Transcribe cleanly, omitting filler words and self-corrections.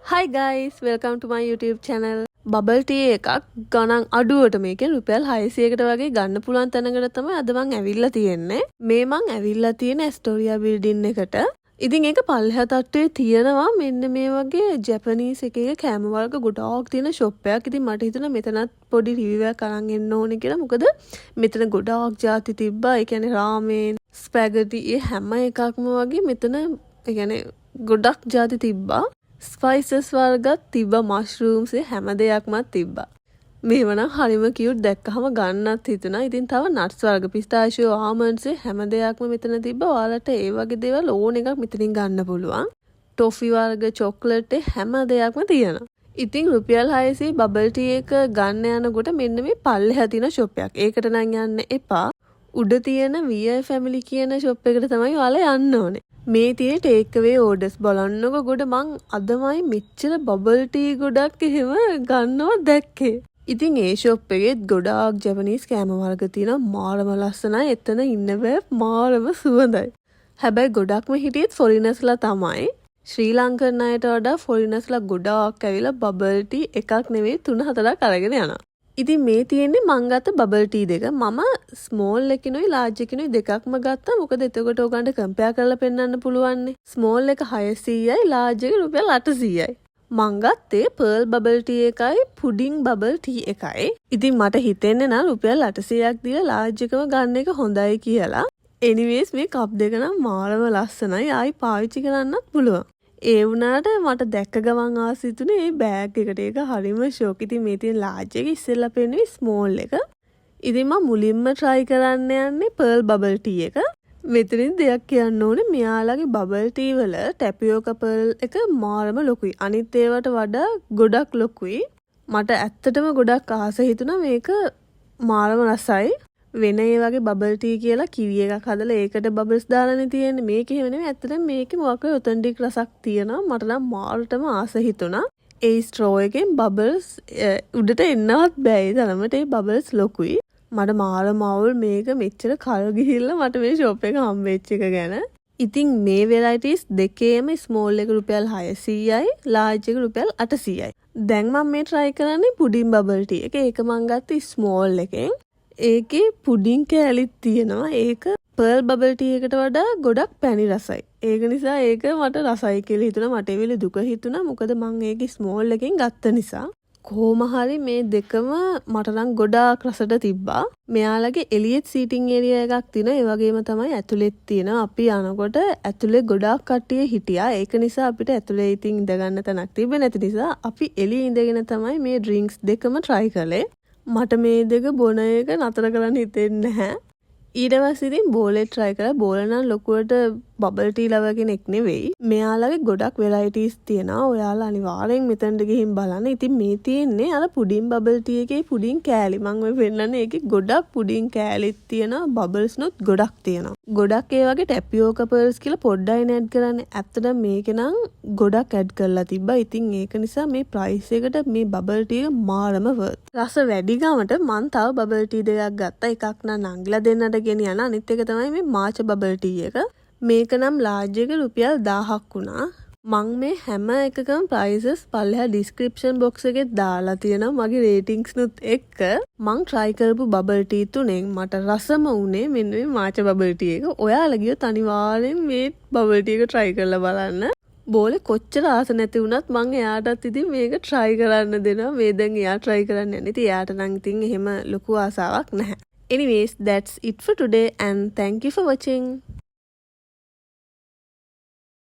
Hi guys, welcome to my YouTube channel. Bubble tea එකක් ගණන් අඩුවට මේකෙන් රුපියල් 600කට වගේ ගන්න පුළුවන් තැනකට තමයි අද මං ඇවිල්ලා තියෙන්නේ. මේ මං ඇවිල්ලා තියෙන Astoria building එකට. ඉතින් ඒක පල්ලෙහා තට්ටුවේ තියෙනවා මෙන්න මේ වගේ ජැපනීස් එකේ කෑම වර්ග ගොඩාක් තියෙන ෂොප් එකක්. ඉතින් මට හිතුණා මෙතනත් පොඩි රිවිව් එකක් අරන් එන්න ඕනේ කියලා. මොකද මෙතන ගොඩාක් ಜಾති තිබ්බා. ඒ කියන්නේ රාමෙන්, ස්පැගටි හැම එකක්ම වගේ මෙතන ඒ කියන්නේ ගොඩක් ಜಾති තිබ්බා. ස්පයිසස් වර්ගත් තිබ්බා, මෂ්රූම්ස් හැම දෙයක්මත් තිබ්බා. මේව නම් හරිම කියුට්, දැක්කහම ගන්නත් හිතුණා. ඉතින් තව නට්ස් වර්ග, පිස්තාෂියෝ, ආමන්ඩ්ස් හැම දෙයක්ම මෙතන තිබ්බා. ඔයාලට ඒ වගේ දේවල් ඕන එකක් මෙතනින් ගන්න පුළුවන්. ටොෆි වර්ග, චොක්ලට් හැම දෙයක්ම තියෙනවා. ඉතින් රුපියල් 600 බබල් ටී එක ගන්න යනකොට මෙන්න මේ පල්ලෙහා තියෙන ෂොප් එකක්. ඒකට නම් යන්න එපා. උඩ තියෙන VI family කියන ෂොප් එකට තමයි ඔයාලා යන්න ඕනේ. මේ තියෙන ටේක් අවේ ඕඩර්ස් බලන්නකො ගොඩ මං අදමයි මෙච්චර බබල් ටී ගොඩක් එහෙම ගන්නවා දැක්කේ. ඉතින් ඒ ෂොප් එකෙත් ගොඩාක් ජැපනීස් කෑම වර්ග තියෙනවා. මාරම ලස්සනයි. එතන ඉන්න බෑ, මාරම සුවඳයි. හැබැයි ගොඩක්ම හිටියෙත් ෆොරිනර්ස්ලා තමයි. ශ්‍රී ලංකන් අයට වඩා ෆොරිනර්ස්ලා ගොඩාක් ඇවිල්ලා බබල් ටී එකක් නෙවෙයි 3-4ක් අරගෙන යනවා. ඉතින් මේ තියෙන්නේ මං ගත්ත බබල් ටී දෙක. මම ස්මෝල් එකකිනුයි ලාර්ජ් එකකිනුයි දෙකක්ම ගත්තා. මොකද එතකොට ඔයගන්ට කම්පෙයාර් කරලා පෙන්නන්න පුළුවන් නේ. ස්මෝල් එක 600යි, ලාර්ජ් එක රුපියල් 800යි. මං ගත්තේ පර්ල් බබල් ටී එකයි, පුඩින් බබල් ටී එකයි. ඉතින් මට හිතෙන්නේ නම් රුපියල් 800ක් දීලා ලාර්ජ් එකම ගන්න එක හොඳයි කියලා. එනිවේස් මේ කප් දෙක නම් මාරම ලස්සනයි. ආයි පාවිච්චි කරන්නත් පුළුවන්. ඒ වුණාට මට දැක්ක ගමන් ආසිතුනේ මේ බෑග් එකට. ඒක හරිම ෂොක්. ඉතින් මේ තියෙන ලාර්ජ් එක ඉස්සෙල්ලා පෙන්නුවේ ස්මෝල් එක. ඉතින් මම මුලින්ම try කරන්න යන්නේ pearl bubble tea එක. මෙතනින් දෙයක් කියන්න ඕනේ. මෙයාලගේ bubble tea වල tapioca pearl එක මාරම ලොකුයි. අනිත් ඒවාට වඩා ගොඩක් ලොකුයි. මට ඇත්තටම ගොඩක් ආස හිතුණා මේක මාරම රසයි. වෙන ඒ වගේ බබල් ටී කියලා කිවි එකක් හදලා ඒකට බබල්ස් දාලානේ තියෙන්නේ. මේක එහෙම නෙමෙයි. ඇත්තටම මේකේ මොකක් හරි ඔතෙන්ටික් රසක් තියෙනවා. මට නම් මාරටම ආස හිතුණා. ඒ ස්ට්‍රෝ එකෙන් බබල්ස් උඩට එන්නවත් බෑ. ඒ තරමට ඒ බබල්ස් ලොකුයි. මට මාරම අවුල් මේක මෙච්චර කල් ගිහිල්ලා මට මේ ෂොප් එක හම්බෙච්ච එක ගැන. ඉතින් මේ වෙරයිටිස් දෙකේම ස්මෝල් එක රුපියල් 600යි, ලාර්ජ් එක රුපියල් 800යි. දැන් මම මේ try කරන්නේ පුඩින් බබල් ටී එක. ඒක මං ගත්තේ ස්මෝල් එකෙන්. ඒකේ පුඩින් කෑලිත් තියෙනවා. ඒක පර්ල් බබල් ටී එකට වඩා ගොඩක් පැණි රසයි. ඒක නිසා ඒක මට රසයි කියලා හිතුණා. මට ඒ වෙලේ දුක හිතුණා. මොකද මං ඒක ස්මෝල් එකෙන් ගත්ත නිසා. කොහොම හරි මේ දෙකම මට නම් ගොඩාක් රසට තිබ්බා. මෙයාලගේ එලියෙත් සීටින් ඒරියා එකක් තියෙනවා. ඒ වගේම තමයි ඇතුළෙත් තියෙනවා. අපි යනකොට ඇතුළේ ගොඩාක් කට්ටිය හිටියා. ඒක නිසා අපිට ඇතුළේ ඉතින් ඉඳගන්න තැනක් තිබ්බේ නැති නිසා අපි එළියේ ඉඳගෙන තමයි මේ ඩ්‍රින්ක්ස් දෙකම try කළේ. මට මේ දෙක බොන එක නතර කරන්න හිතෙන්නේ නැහැ. ඊට පස්සේ ඉතින් බෝලේ try කරා. බෝල නම් ලොකුවට බබල් ටී ලවර් කෙනෙක් නෙවෙයි. මෙයාලගේ ගොඩක් වෙරයිටිස් තියෙනවා. ඔයාලා අනිවාර්යෙන් මෙතනට ගිහින් බලන්න. ඉතින් මේ තියෙන්නේ අර පුඩින් බබල් ටී එකේ පුඩින් කෑලි. මම ඔය පෙන්නන්නේ ඒකේ ගොඩක් පුඩින් කෑලිත් තියෙනවා. බබල්ස් නොත් ගොඩක් තියෙනවා. ගොඩක් ඒ වගේ ටැපියෝකා පර්ල්ස් කියලා පොඩ්ඩයි ඇඩ් කරන්නේ. ඇත්තටම මේක නම් ගොඩක් ඇඩ් කරලා තිබ්බා. ඉතින් ඒක නිසා මේ ප්‍රයිස් එකට මේ බබල් ටී එක මාරම worth. රස වැඩි ගමට මං තව බබල් ටී දෙකක් ගත්තා. එකක් නම් නංගිලා දෙන්නට ගෙනියන. අනිත් එක තමයි මේ මාච බබල් ටී එක. මේක නම් ලාර්ජ් එක රුපියල් 1000ක් වුණා. මං මේ හැම එකකම ප්‍රයිසස් පල්ලෙහා ඩිස්ක්‍රිප්ෂන් බොක්ස් එකේ දාලා තියෙනවා මගේ රේටින්ග්ස් නුත් එක්ක. මං try කරපු බබල් ටී තුනෙන් මට රසම උනේ මෙන්න මේ මාච බබල් ටී එක. ඔයාලා ගියොත් අනිවාර්යෙන් මේ බබල් ටී එක try කරලා බලන්න. බෝලේ කොච්චර ආස නැති වුණත් මං එයාටත් ඉතින් මේක try කරන්න දෙනවා. මේ දැන් එයා try කරන්න යන්නේ. ඉතින් එයාට නම් ඉතින් එහෙම ලොකු ආසාවක් නැහැ. Anyways, that's it for today and thank you for watching.